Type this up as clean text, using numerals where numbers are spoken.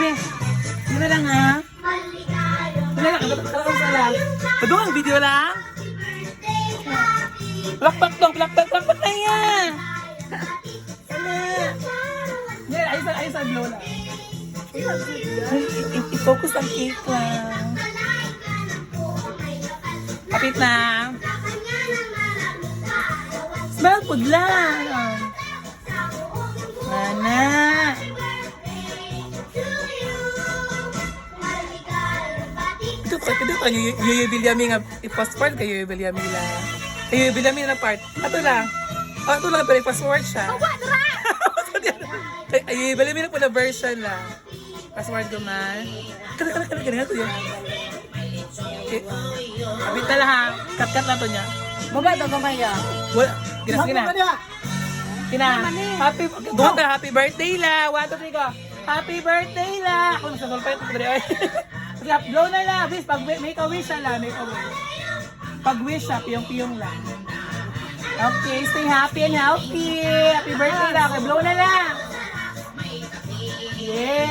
be. Sige lang ha. Sige lang, kalakang sa lang. Ito ang video lang. Plakpak dong, plakpak na yan. Sana. Yan, ayos ang blow lang. I-focus ang cake lang. Kapit na. Smell food lang. Mana. Ito kan Yubilami nga i-passport kayo Yubilami la. Yubilami na part. Ato lang. Ato lang pero i-passport siya. Yubilami na po na version lang. Password ko man. Kana to yun. Abit na lang ha. Cut na to niya. Baga daw gamaya. Wala. Gina. Kina. Happy doon ka happy birthday la. 1 2 3 go. Happy birthday la. Ako sa sulpay to dire. Sige, blow na la. Bis pag make a wish la, make a wish. Pag wish siya, piyong lang. Okay, stay happy and healthy. Happy birthday la. Okay, blow na la. Yeah.